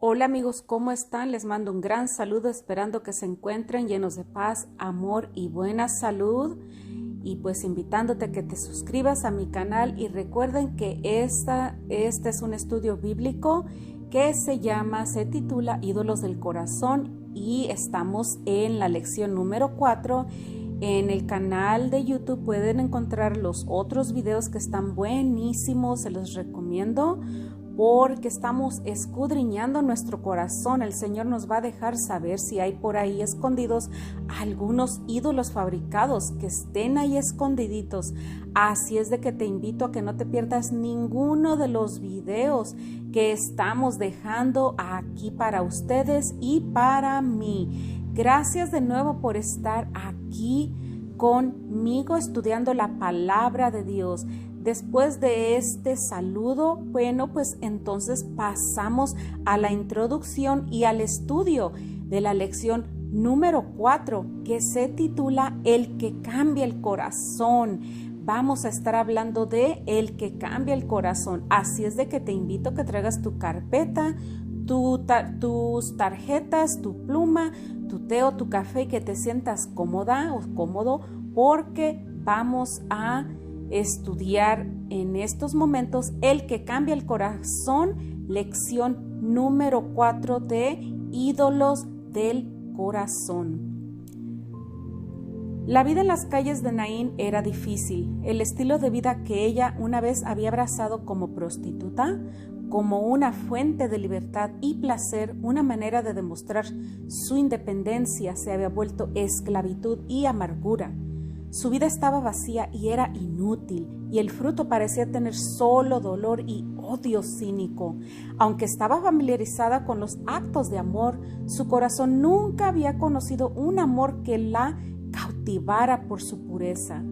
Hola amigos, ¿cómo están? Les mando un gran saludo esperando que se encuentren llenos de paz, amor y buena salud. Y pues invitándote a que te suscribas a mi canal y recuerden que este es un estudio bíblico que se titula Ídolos del Corazón y estamos en la lección número 4. En el canal de YouTube pueden encontrar los otros videos que están buenísimos, se los recomiendo porque estamos escudriñando nuestro corazón. El Señor nos va a dejar saber si hay por ahí escondidos algunos ídolos fabricados que estén ahí escondiditos. Así es de que te invito a que no te pierdas ninguno de los videos que estamos dejando aquí para ustedes y para mí. Gracias de nuevo por estar aquí conmigo estudiando la palabra de Dios. Después de este saludo, bueno, pues entonces pasamos a la introducción y al estudio de la lección número 4, que se titula El que cambia el corazón. Vamos a estar hablando de el que cambia el corazón. Así es de que te invito a que traigas tu carpeta, tus tarjetas, tu pluma, tu té o tu café y que te sientas cómoda o cómodo porque vamos a estudiar en estos momentos el que cambia el corazón, lección número 4 de Ídolos del Corazón. La vida en las calles de Naín era difícil. El estilo de vida que ella una vez había abrazado como prostituta, como una fuente de libertad y placer, una manera de demostrar su independencia, se había vuelto esclavitud y amargura. Su vida estaba vacía y era inútil, y el fruto parecía tener solo dolor y odio cínico. Aunque estaba familiarizada con los actos de amor, su corazón nunca había conocido un amor que la cautivara por su pureza.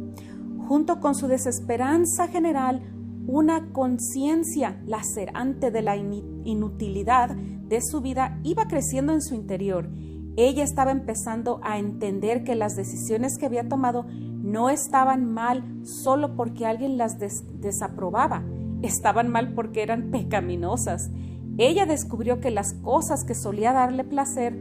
Junto con su desesperanza general, una conciencia lacerante de la inutilidad de su vida iba creciendo en su interior. Ella estaba empezando a entender que las decisiones que había tomado no estaban mal solo porque alguien las desaprobaba, estaban mal porque eran pecaminosas. Ella descubrió que las cosas que solía darle placer,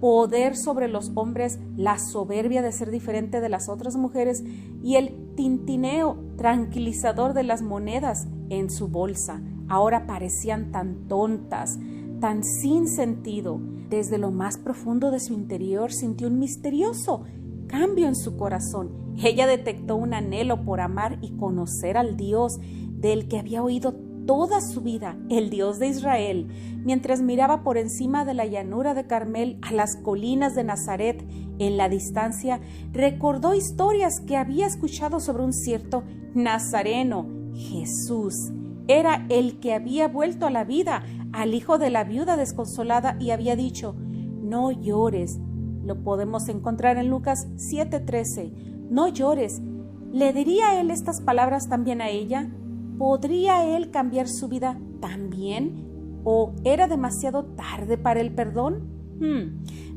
poder sobre los hombres, la soberbia de ser diferente de las otras mujeres y el tintineo tranquilizador de las monedas en su bolsa, ahora parecían tan tontas, tan sin sentido. Desde lo más profundo de su interior sintió un misterioso cambio en su corazón. Ella detectó un anhelo por amar y conocer al Dios del que había oído toda su vida, el Dios de Israel. Mientras miraba por encima de la llanura de Carmel a las colinas de Nazaret en la distancia, recordó historias que había escuchado sobre un cierto nazareno, Jesús. Era el que había vuelto a la vida al hijo de la viuda desconsolada y había dicho: no llores. Lo podemos encontrar en Lucas 7:13. No llores. ¿Le diría él estas palabras también a ella? ¿Podría él cambiar su vida también? ¿O era demasiado tarde para el perdón?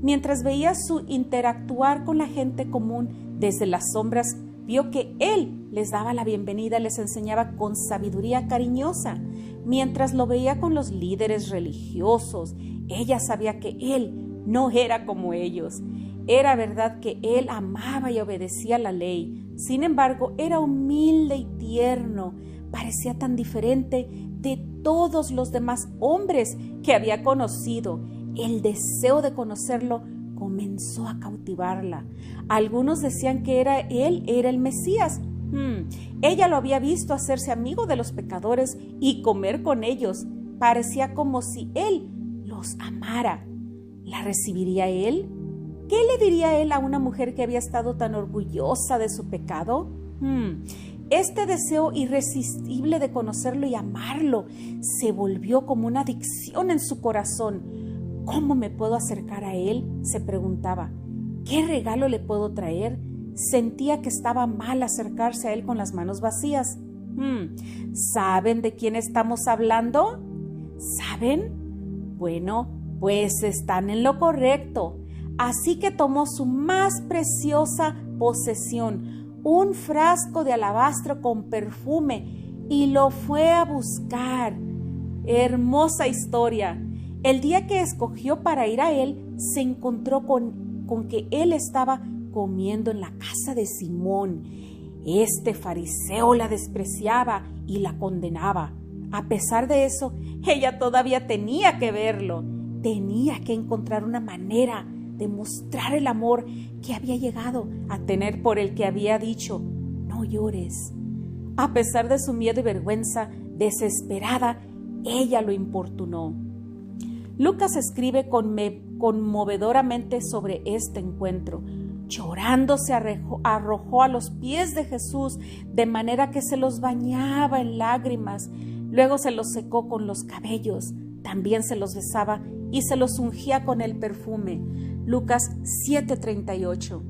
Mientras veía su interactuar con la gente común desde las sombras, vio que él les daba la bienvenida, les enseñaba con sabiduría cariñosa. Mientras lo veía con los líderes religiosos, ella sabía que él no era como ellos. Era verdad que él amaba y obedecía la ley. Sin embargo, era humilde y tierno. Parecía tan diferente de todos los demás hombres que había conocido. El deseo de conocerlo comenzó a cautivarla. Algunos decían que él era el Mesías. Ella lo había visto hacerse amigo de los pecadores y comer con ellos. Parecía como si él los amara. ¿La recibiría él? ¿Qué le diría él a una mujer que había estado tan orgullosa de su pecado? Este deseo irresistible de conocerlo y amarlo se volvió como una adicción en su corazón. ¿Cómo me puedo acercar a él?, se preguntaba. ¿Qué regalo le puedo traer? Sentía que estaba mal acercarse a él con las manos vacías. ¿Saben de quién estamos hablando? ¿Saben? Bueno, pues están en lo correcto. Así que tomó su más preciosa posesión, un frasco de alabastro con perfume, y lo fue a buscar. Hermosa historia. El día que escogió para ir a él, se encontró con que él estaba comiendo en la casa de Simón. Este fariseo la despreciaba y la condenaba. A pesar de eso, ella todavía tenía que verlo. Tenía que encontrar una manera de mostrar el amor que había llegado a tener por el que había dicho: no llores. A pesar de su miedo y vergüenza, desesperada, ella lo importunó. Lucas escribe conmovedoramente sobre este encuentro. Llorando se arrojó a los pies de Jesús, de manera que se los bañaba en lágrimas. Luego se los secó con los cabellos, también se los besaba y se los ungía con el perfume. Lucas 7:38.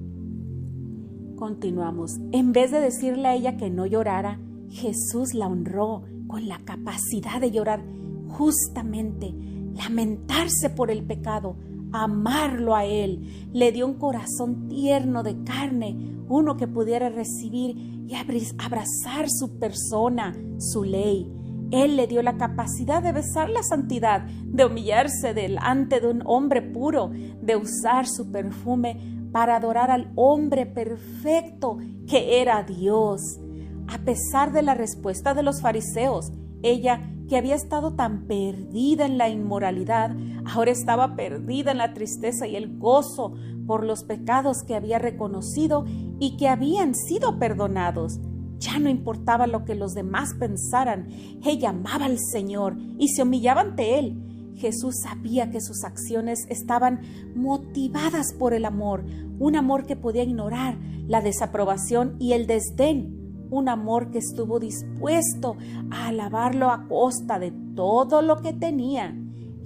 Continuamos. En vez de decirle a ella que no llorara, Jesús la honró con la capacidad de llorar justamente, lamentarse por el pecado, amarlo a Él. Le dio un corazón tierno de carne, uno que pudiera recibir y abrazar su persona, su ley. Él le dio la capacidad de besar la santidad, de humillarse delante de un hombre puro, de usar su perfume para adorar al hombre perfecto que era Dios. A pesar de la respuesta de los fariseos, ella, que había estado tan perdida en la inmoralidad, ahora estaba perdida en la tristeza y el gozo por los pecados que había reconocido y que habían sido perdonados. Ya no importaba lo que los demás pensaran. Ella amaba al Señor y se humillaba ante Él. Jesús sabía que sus acciones estaban motivadas por el amor, un amor que podía ignorar la desaprobación y el desdén, un amor que estuvo dispuesto a alabarlo a costa de todo lo que tenía.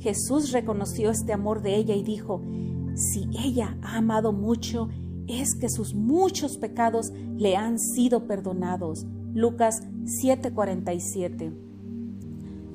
Jesús reconoció este amor de ella y dijo: si ella ha amado mucho, es que sus muchos pecados le han sido perdonados. Lucas 7:47.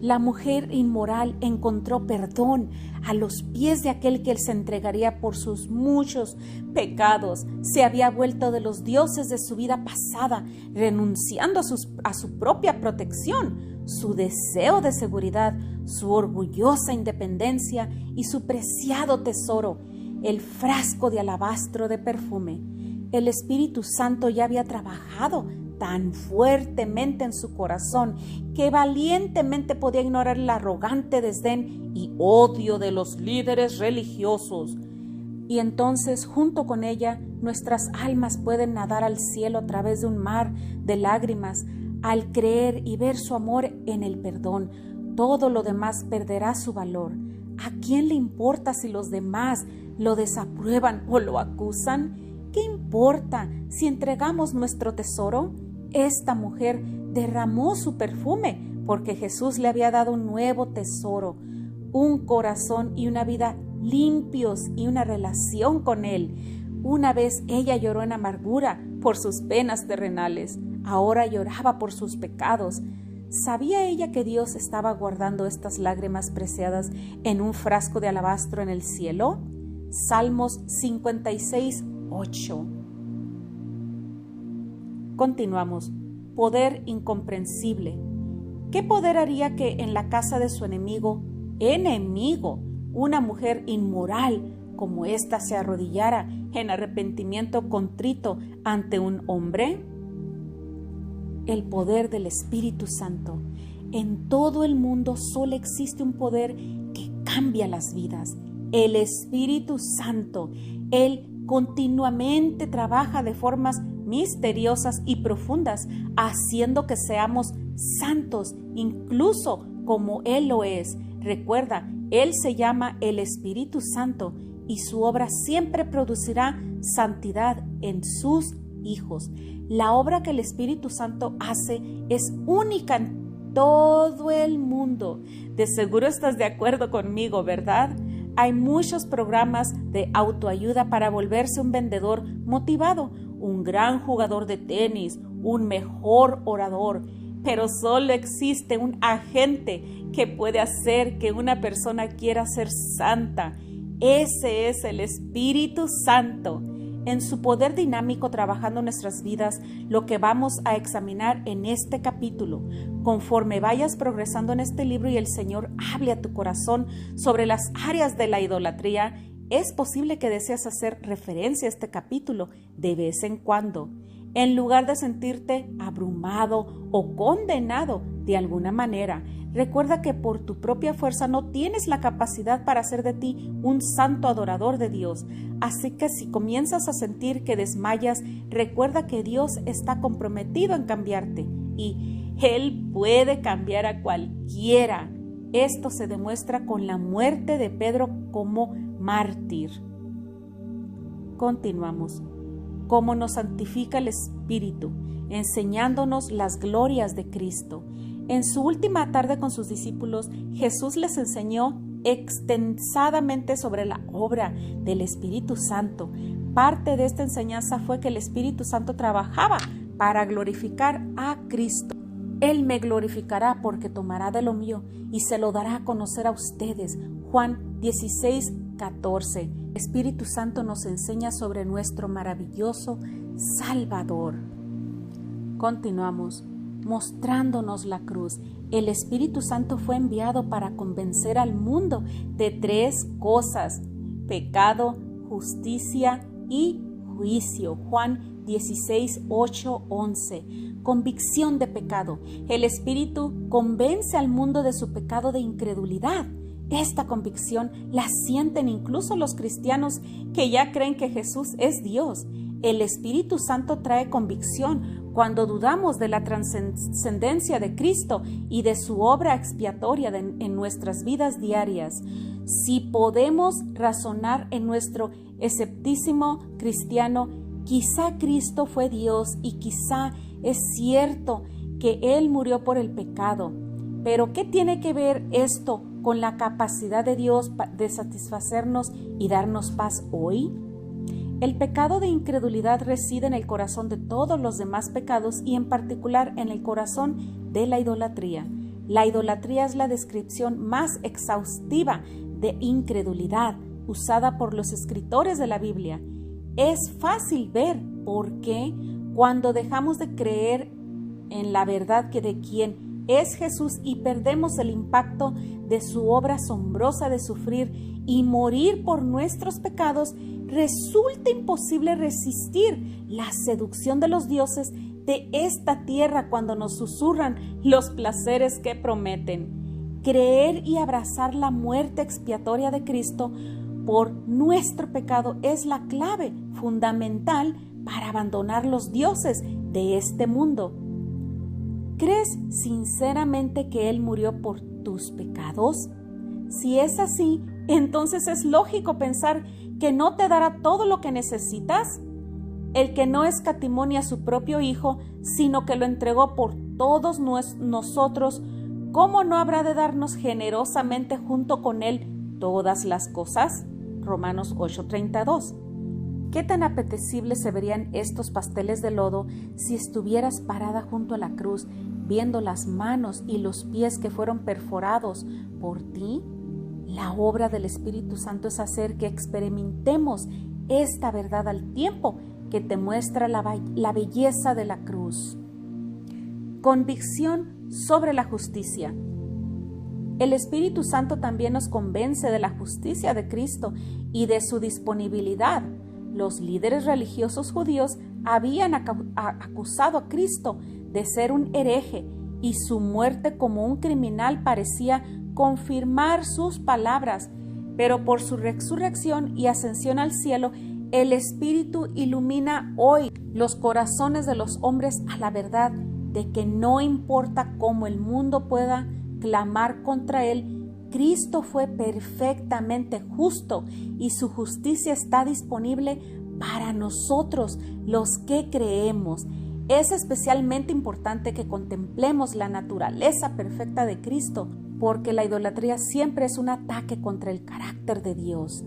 La mujer inmoral encontró perdón a los pies de aquel que se entregaría por sus muchos pecados. Se había vuelto de los dioses de su vida pasada, renunciando a su propia protección, su deseo de seguridad, su orgullosa independencia y su preciado tesoro, el frasco de alabastro de perfume. El Espíritu Santo ya había trabajado tan fuertemente en su corazón que valientemente podía ignorar el arrogante desdén y odio de los líderes religiosos. Y entonces, junto con ella, nuestras almas pueden nadar al cielo a través de un mar de lágrimas al creer y ver su amor en el perdón. Todo lo demás perderá su valor. ¿A quién le importa si los demás lo desaprueban o lo acusan? ¿Qué importa si entregamos nuestro tesoro? Esta mujer derramó su perfume porque Jesús le había dado un nuevo tesoro, un corazón y una vida limpios y una relación con Él. Una vez ella lloró en amargura por sus penas terrenales, ahora lloraba por sus pecados. ¿Sabía ella que Dios estaba guardando estas lágrimas preciadas en un frasco de alabastro en el cielo? Salmos 56:8. Continuamos. Poder incomprensible. ¿Qué poder haría que en la casa de su enemigo, una mujer inmoral como ésta se arrodillara en arrepentimiento contrito ante un hombre? El poder del Espíritu Santo. En todo el mundo solo existe un poder que cambia las vidas: el Espíritu Santo. Él continuamente trabaja de formas misteriosas y profundas, haciendo que seamos santos, incluso como Él lo es. Recuerda, Él se llama el Espíritu Santo y su obra siempre producirá santidad en sus hijos. La obra que el Espíritu Santo hace es única en todo el mundo. De seguro estás de acuerdo conmigo, ¿verdad? Hay muchos programas de autoayuda para volverse un vendedor motivado, un gran jugador de tenis, un mejor orador, pero solo existe un agente que puede hacer que una persona quiera ser santa. Ese es el Espíritu Santo. en su poder dinámico trabajando en nuestras vidas, lo que vamos a examinar en este capítulo. Conforme vayas progresando en este libro y el Señor hable a tu corazón sobre las áreas de la idolatría, es posible que desees hacer referencia a este capítulo de vez en cuando, en lugar de sentirte abrumado o condenado de alguna manera. Recuerda que por tu propia fuerza no tienes la capacidad para hacer de ti un santo adorador de Dios. Así que si comienzas a sentir que desmayas, recuerda que Dios está comprometido en cambiarte y Él puede cambiar a cualquiera. Esto se demuestra con la muerte de Pedro como mártir. Continuamos. Cómo nos santifica el Espíritu, enseñándonos las glorias de Cristo. En su última tarde con sus discípulos, Jesús les enseñó extensadamente sobre la obra del Espíritu Santo. Parte de esta enseñanza fue que el Espíritu Santo trabajaba para glorificar a Cristo. Él me glorificará porque tomará de lo mío y se lo dará a conocer a ustedes. Juan 16:14. El Espíritu Santo nos enseña sobre nuestro maravilloso Salvador. Continuamos. Mostrándonos la cruz. El Espíritu Santo fue enviado para convencer al mundo de 3 cosas: pecado, justicia y juicio. Juan 16:8-11. Convicción de pecado. El Espíritu convence al mundo de su pecado de incredulidad. Esta convicción la sienten incluso los cristianos que ya creen que Jesús es Dios. El Espíritu Santo trae convicción cuando dudamos de la trascendencia de Cristo y de su obra expiatoria en nuestras vidas diarias. Si podemos razonar en nuestro escepticismo cristiano, quizá Cristo fue Dios y quizá es cierto que Él murió por el pecado. Pero ¿qué tiene que ver esto con la capacidad de Dios de satisfacernos y darnos paz hoy? El pecado de incredulidad reside en el corazón de todos los demás pecados y en particular en el corazón de la idolatría. La idolatría es la descripción más exhaustiva de incredulidad usada por los escritores de la Biblia. Es fácil ver por qué cuando dejamos de creer en la verdad que de quién es Jesús y perdemos el impacto de su obra asombrosa de sufrir y morir por nuestros pecados, resulta imposible resistir la seducción de los dioses de esta tierra cuando nos susurran los placeres que prometen. Creer y abrazar la muerte expiatoria de Cristo por nuestro pecado es la clave fundamental para abandonar los dioses de este mundo. ¿Crees sinceramente que Él murió por tus pecados? Si es así, entonces es lógico pensar que no te dará todo lo que necesitas. El que no escatimó ni a su propio Hijo, sino que lo entregó por todos nosotros, ¿cómo no habrá de darnos generosamente junto con Él todas las cosas? Romanos 8:32. ¿Qué tan apetecibles se verían estos pasteles de lodo si estuvieras parada junto a la cruz, viendo las manos y los pies que fueron perforados por ti? La obra del Espíritu Santo es hacer que experimentemos esta verdad al tiempo que te muestra la belleza de la cruz. Convicción sobre la justicia. El Espíritu Santo también nos convence de la justicia de Cristo y de su disponibilidad. Los líderes religiosos judíos habían acusado a Cristo de ser un hereje y su muerte como un criminal parecía confirmar sus palabras, pero por su resurrección y ascensión al cielo, el Espíritu ilumina hoy los corazones de los hombres a la verdad de que no importa cómo el mundo pueda clamar contra él, Cristo fue perfectamente justo y su justicia está disponible para nosotros, los que creemos. Es especialmente importante que contemplemos la naturaleza perfecta de Cristo, porque la idolatría siempre es un ataque contra el carácter de Dios.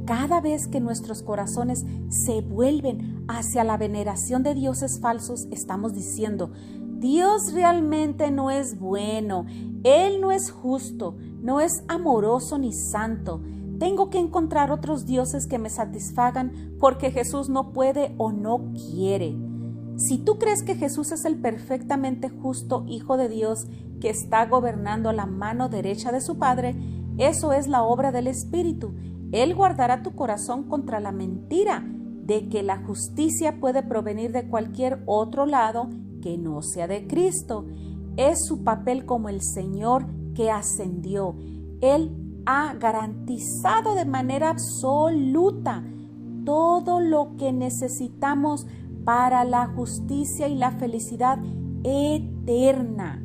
Cada vez que nuestros corazones se vuelven hacia la veneración de dioses falsos, estamos diciendo: Dios realmente no es bueno, Él no es justo, no es amoroso ni santo. tengo que encontrar otros dioses que me satisfagan porque Jesús no puede o no quiere. Si tú crees que Jesús es el perfectamente justo Hijo de Dios que está gobernando a la mano derecha de su Padre, eso es la obra del Espíritu. Él guardará tu corazón contra la mentira de que la justicia puede provenir de cualquier otro lado que no sea de Cristo. Es su papel como el Señor que ascendió. Él ha garantizado de manera absoluta todo lo que necesitamos para la justicia y la felicidad eterna.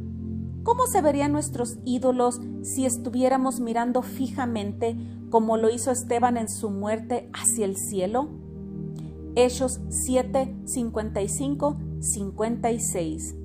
¿Cómo se verían nuestros ídolos si estuviéramos mirando fijamente, como lo hizo Esteban en su muerte, hacia el cielo? Hechos 7, 55, 56.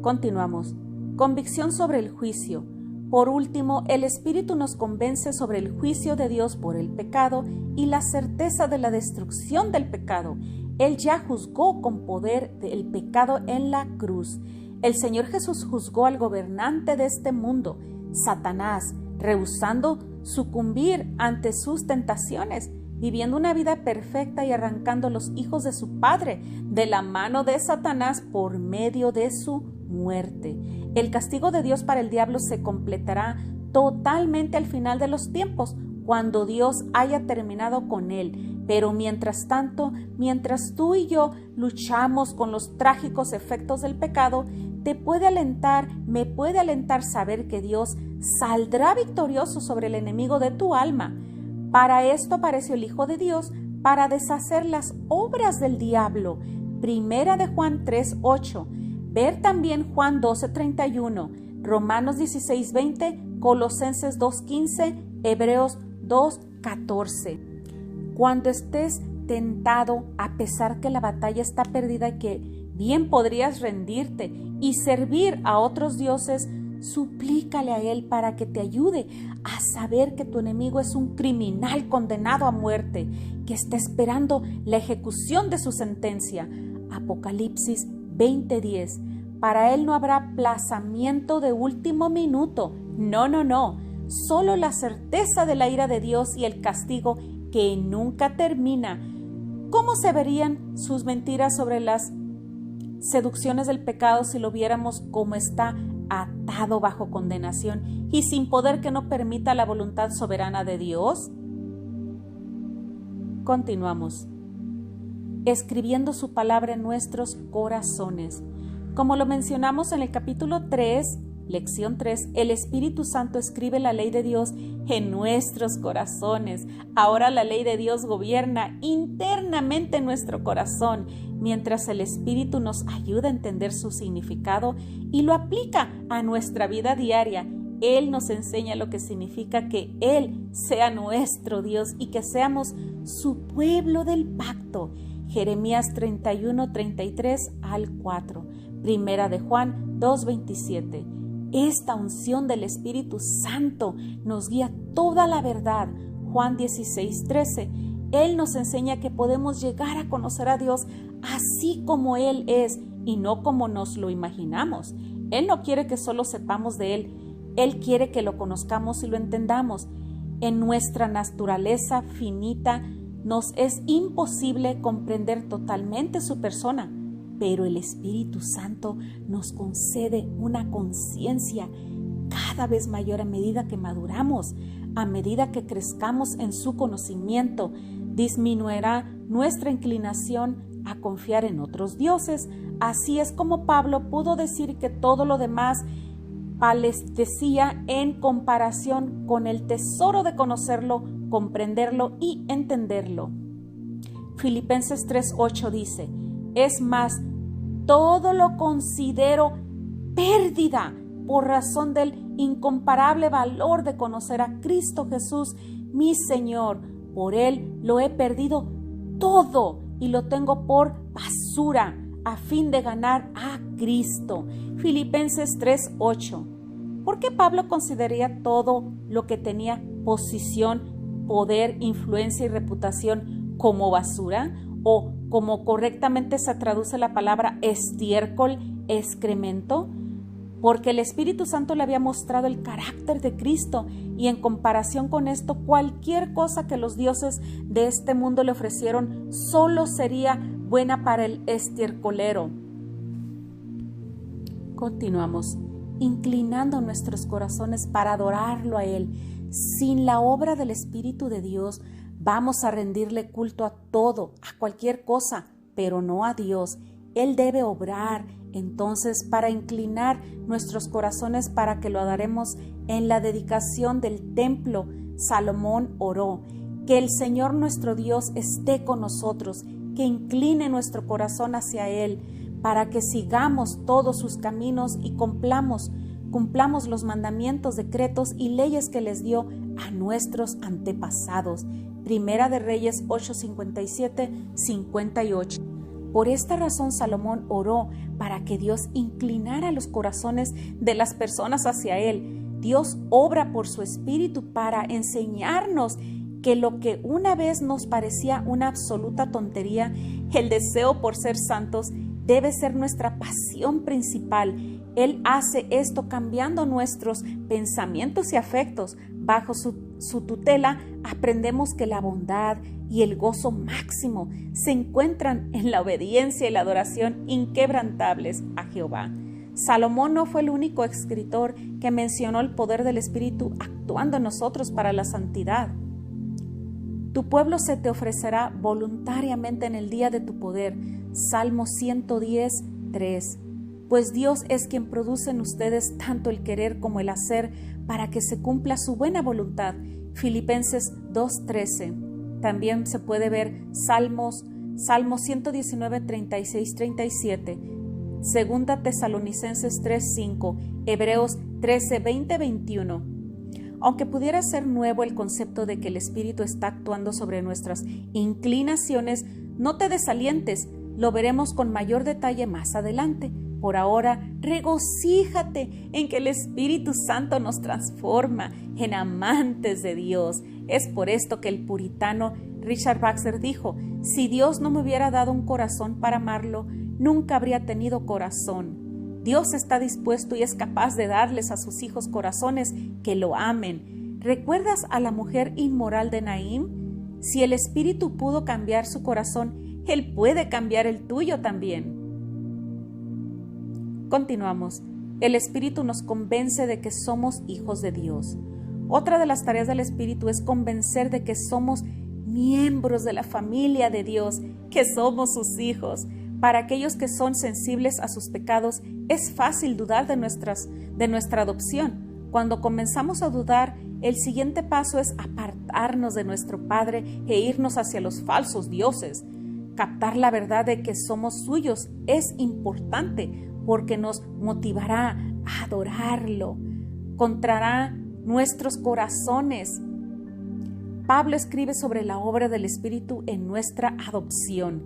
Continuamos. Convicción sobre el juicio. Por último, el Espíritu nos convence sobre el juicio de Dios por el pecado y la certeza de la destrucción del pecado. Él ya juzgó con poder el pecado en la cruz. El Señor Jesús juzgó al gobernante de este mundo, Satanás, rehusando sucumbir ante sus tentaciones, viviendo una vida perfecta y arrancando a los hijos de su Padre de la mano de Satanás por medio de su muerte. El castigo de Dios para el diablo se completará totalmente al final de los tiempos, cuando Dios haya terminado con él. Pero mientras tanto, mientras tú y yo luchamos con los trágicos efectos del pecado, me puede alentar saber que Dios saldrá victorioso sobre el enemigo de tu alma. Para esto apareció el Hijo de Dios, para deshacer las obras del diablo. Primera de Juan 3:8. Ver también Juan 12:31, Romanos 16:20, Colosenses 2:15, Hebreos 2:14. Cuando estés tentado, a pesar que la batalla está perdida y que bien podrías rendirte y servir a otros dioses, suplícale a Él para que te ayude a saber que tu enemigo es un criminal condenado a muerte, que está esperando la ejecución de su sentencia. Apocalipsis 20:10. Para Él no habrá aplazamiento de último minuto. No. Solo la certeza de la ira de Dios y el castigo que nunca termina. ¿Cómo se verían sus mentiras sobre las seducciones del pecado si lo viéramos como está atado bajo condenación y sin poder que no permita la voluntad soberana de Dios? Continuamos. Escribiendo su palabra en nuestros corazones. Como lo mencionamos en el capítulo 3, lección 3, el Espíritu Santo escribe la ley de Dios en nuestros corazones. Ahora la ley de Dios gobierna internamente en nuestro corazón, mientras el Espíritu nos ayuda a entender su significado y lo aplica a nuestra vida diaria. Él nos enseña lo que significa que Él sea nuestro Dios y que seamos su pueblo del pacto. Jeremías 31, 33 al 4. Primera de Juan 2:27. Esta unción del Espíritu Santo nos guía toda la verdad. Juan 16:13. Él nos enseña que podemos llegar a conocer a Dios así como Él es y no como nos lo imaginamos. Él no quiere que solo sepamos de Él. Él quiere que lo conozcamos y lo entendamos. En nuestra naturaleza finita nos es imposible comprender totalmente su persona, pero el Espíritu Santo nos concede una conciencia cada vez mayor a medida que maduramos, a medida que crezcamos en su conocimiento. Disminuirá nuestra inclinación a confiar en otros dioses. Así es como Pablo pudo decir que todo lo demás palestecía en comparación con el tesoro de conocerlo, comprenderlo y entenderlo. Filipenses 3:8 dice: es más, todo lo considero pérdida por razón del incomparable valor de conocer a Cristo Jesús, mi Señor. Por Él lo he perdido todo y lo tengo por basura a fin de ganar a Cristo. Filipenses 3:8. ¿Por qué Pablo consideraría todo lo que tenía posición, poder, influencia y reputación como basura? O como correctamente se traduce la palabra estiércol, excremento. porque el Espíritu Santo le había mostrado el carácter de Cristo y en comparación con esto, cualquier cosa que los dioses de este mundo le ofrecieron solo sería buena para el estercolero. Continuamos, inclinando nuestros corazones para adorarlo a Él. Sin la obra del Espíritu de Dios, vamos a rendirle culto a todo, a cualquier cosa, pero no a Dios. Él debe obrar, entonces, para inclinar nuestros corazones para que lo adoremos en la dedicación del templo. Salomón oró, que el Señor nuestro Dios esté con nosotros, que incline nuestro corazón hacia Él, para que sigamos todos sus caminos y cumplamos los mandamientos, decretos y leyes que les dio a nuestros antepasados. Primera de Reyes 8:57-58. Por esta razón Salomón oró para que Dios inclinara los corazones de las personas hacia Él. Dios obra por su Espíritu para enseñarnos que lo que una vez nos parecía una absoluta tontería, el deseo por ser santos, debe ser nuestra pasión principal. Él hace esto cambiando nuestros pensamientos y afectos. Bajo su tutela aprendemos que la bondad y el gozo máximo se encuentran en la obediencia y la adoración inquebrantables a Jehová. Salomón no fue el único escritor que mencionó el poder del Espíritu actuando en nosotros para la santidad. Tu pueblo se te ofrecerá voluntariamente en el día de tu poder. Salmo 110:3. Pues Dios es quien produce en ustedes tanto el querer como el hacer para que se cumpla su buena voluntad. Filipenses 2:13. También se puede ver Salmo 119:36-37. Segunda Tesalonicenses 3:5. Hebreos 13:20-21. Aunque pudiera ser nuevo el concepto de que el Espíritu está actuando sobre nuestras inclinaciones, no te desalientes, lo veremos con mayor detalle más adelante. Por ahora, regocíjate en que el Espíritu Santo nos transforma en amantes de Dios. Es por esto que el puritano Richard Baxter dijo, si Dios no me hubiera dado un corazón para amarlo, nunca habría tenido corazón. Dios está dispuesto y es capaz de darles a sus hijos corazones que lo amen. ¿Recuerdas a la mujer inmoral de Naín? Si el Espíritu pudo cambiar su corazón, Él puede cambiar el tuyo también. Continuamos. El Espíritu nos convence de que somos hijos de Dios. Otra de las tareas del Espíritu es convencer de que somos miembros de la familia de Dios, que somos sus hijos. Para aquellos que son sensibles a sus pecados, es fácil dudar de nuestra adopción. Cuando comenzamos a dudar, el siguiente paso es apartarnos de nuestro Padre e irnos hacia los falsos dioses. Captar la verdad de que somos suyos es importante porque nos motivará a adorarlo, encontrará nuestros corazones. Pablo escribe sobre la obra del Espíritu en nuestra adopción.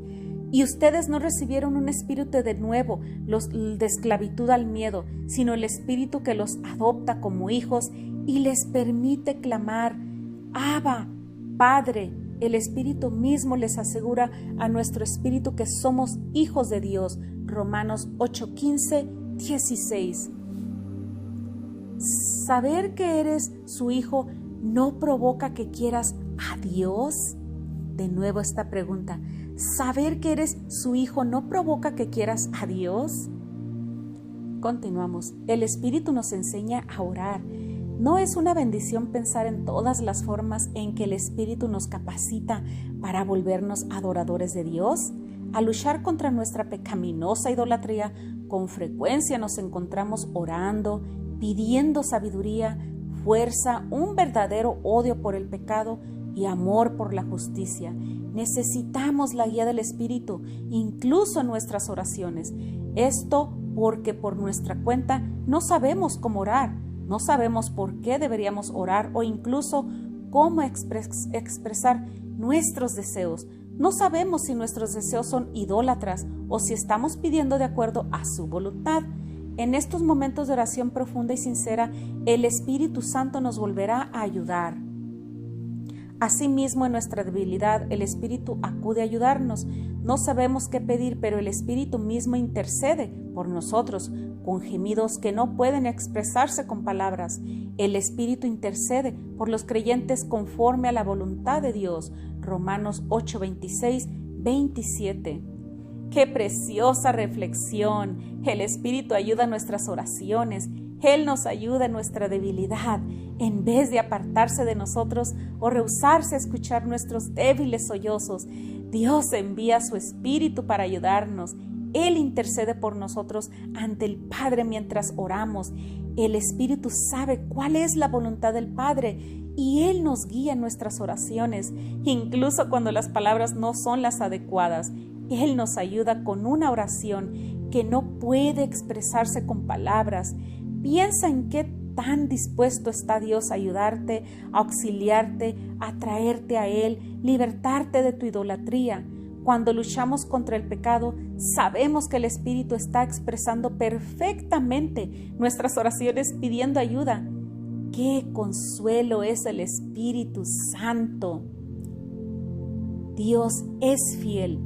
Y ustedes no recibieron un espíritu de nuevo, de esclavitud al miedo, sino el Espíritu que los adopta como hijos y les permite clamar, Abba, Padre. El Espíritu mismo les asegura a nuestro espíritu que somos hijos de Dios. Romanos 8:15-16. Saber que eres su hijo no provoca que quieras a Dios. De nuevo esta pregunta. ¿Saber que eres su hijo no provoca que quieras a Dios? Continuamos. El Espíritu nos enseña a orar. ¿No es una bendición pensar en todas las formas en que el Espíritu nos capacita para volvernos adoradores de Dios? Al luchar contra nuestra pecaminosa idolatría, con frecuencia nos encontramos orando, pidiendo sabiduría, fuerza, un verdadero odio por el pecado y amor por la justicia. Necesitamos la guía del Espíritu, incluso en nuestras oraciones. Esto porque por nuestra cuenta no sabemos cómo orar, no sabemos por qué deberíamos orar o incluso cómo expresar nuestros deseos. No sabemos si nuestros deseos son idólatras o si estamos pidiendo de acuerdo a su voluntad. En estos momentos de oración profunda y sincera, el Espíritu Santo nos volverá a ayudar. Asimismo, en nuestra debilidad, el Espíritu acude a ayudarnos. No sabemos qué pedir, pero el Espíritu mismo intercede por nosotros con gemidos que no pueden expresarse con palabras. El Espíritu intercede por los creyentes conforme a la voluntad de Dios. Romanos 8, 26, 27. ¡Qué preciosa reflexión! El Espíritu ayuda a nuestras oraciones. Él nos ayuda en nuestra debilidad. En vez de apartarse de nosotros o rehusarse a escuchar nuestros débiles sollozos, Dios envía su Espíritu para ayudarnos. Él intercede por nosotros ante el Padre mientras oramos. El Espíritu sabe cuál es la voluntad del Padre y Él nos guía en nuestras oraciones, incluso cuando las palabras no son las adecuadas. Él nos ayuda con una oración que no puede expresarse con palabras. Piensa en qué tan dispuesto está Dios a ayudarte, a auxiliarte, a traerte a Él, libertarte de tu idolatría. Cuando luchamos contra el pecado, sabemos que el Espíritu está expresando perfectamente nuestras oraciones pidiendo ayuda. ¡Qué consuelo es el Espíritu Santo! Dios es fiel.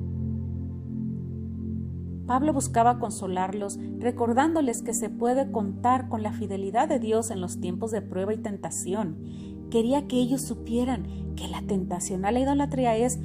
Pablo buscaba consolarlos, recordándoles que se puede contar con la fidelidad de Dios en los tiempos de prueba y tentación. Quería que ellos supieran que la tentación a la idolatría es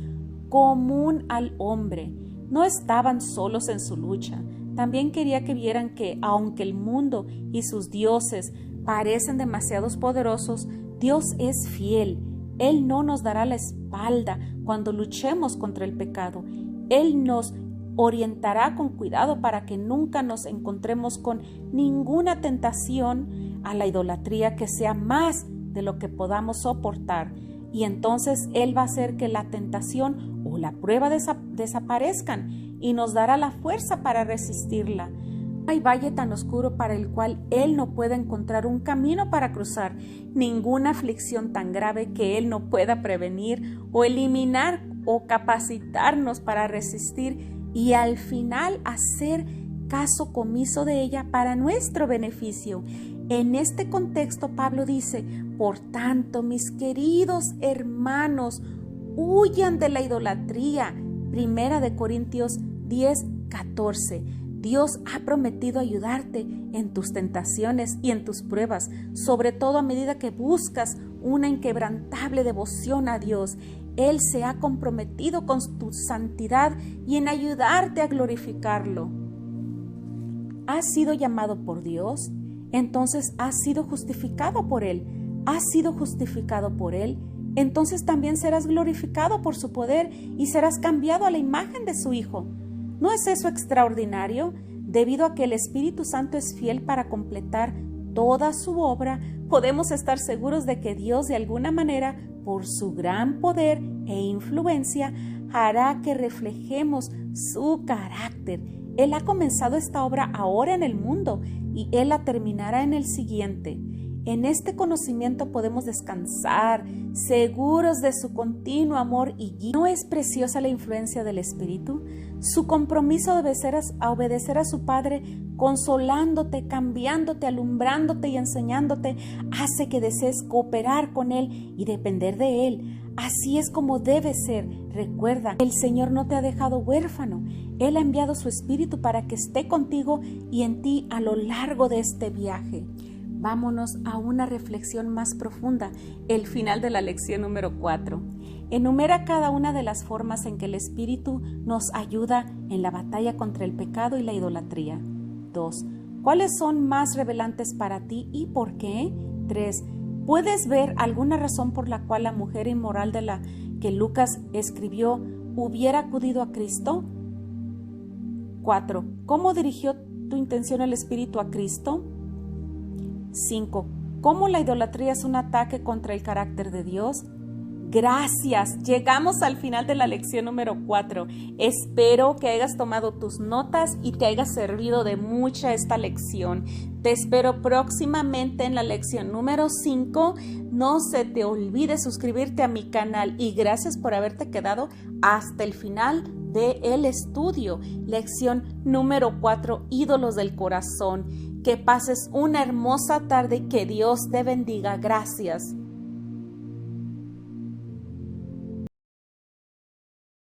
común al hombre. No estaban solos en su lucha. También quería que vieran que, aunque el mundo y sus dioses parecen demasiados poderosos, Dios es fiel. Él no nos dará la espalda cuando luchemos contra el pecado. Él nos orientará con cuidado para que nunca nos encontremos con ninguna tentación a la idolatría que sea más de lo que podamos soportar. Y entonces Él va a hacer que la tentación o la prueba desaparezcan y nos dará la fuerza para resistirla. No hay valle tan oscuro para el cual Él no pueda encontrar un camino para cruzar, ninguna aflicción tan grave que Él no pueda prevenir o eliminar o capacitarnos para resistir y al final hacer caso comiso de ella para nuestro beneficio. En este contexto, Pablo dice: por tanto, mis queridos hermanos, huyan de la idolatría. Primera de Corintios 10, 14. Dios ha prometido ayudarte en tus tentaciones y en tus pruebas, sobre todo a medida que buscas una inquebrantable devoción a Dios. Él se ha comprometido con tu santidad y en ayudarte a glorificarlo. ¿Has sido llamado por Dios? Entonces has sido justificado por Él. ¿Has sido justificado por Él? Entonces también serás glorificado por su poder y serás cambiado a la imagen de su Hijo. ¿No es eso extraordinario? Debido a que el Espíritu Santo es fiel para completar toda su obra, podemos estar seguros de que Dios, de alguna manera, por su gran poder e influencia, hará que reflejemos su carácter. Él ha comenzado esta obra ahora en el mundo y Él la terminará en el siguiente. En este conocimiento podemos descansar, seguros de su continuo amor y guía. ¿No es preciosa la influencia del Espíritu? Su compromiso de obedecer a su Padre, consolándote, cambiándote, alumbrándote y enseñándote, hace que desees cooperar con Él y depender de Él. Así es como debe ser. Recuerda, el Señor no te ha dejado huérfano. Él ha enviado su Espíritu para que esté contigo y en ti a lo largo de este viaje. Vámonos a una reflexión más profunda, el final de la lección número 4. Enumera cada una de las formas en que el Espíritu nos ayuda en la batalla contra el pecado y la idolatría. 2. ¿Cuáles son más revelantes para ti y por qué? 3. ¿Puedes ver alguna razón por la cual la mujer inmoral de la que Lucas escribió hubiera acudido a Cristo? 4. ¿Cómo dirigió tu intención el Espíritu a Cristo? 5. ¿Cómo la idolatría es un ataque contra el carácter de Dios? Gracias, llegamos al final de la lección número 4. Espero que hayas tomado tus notas y te haya servido de mucha esta lección. Te espero próximamente en la lección número 5. No se te olvide suscribirte a mi canal y gracias por haberte quedado hasta el final del estudio. Lección número 4, ídolos del corazón. Que pases una hermosa tarde y que Dios te bendiga. Gracias.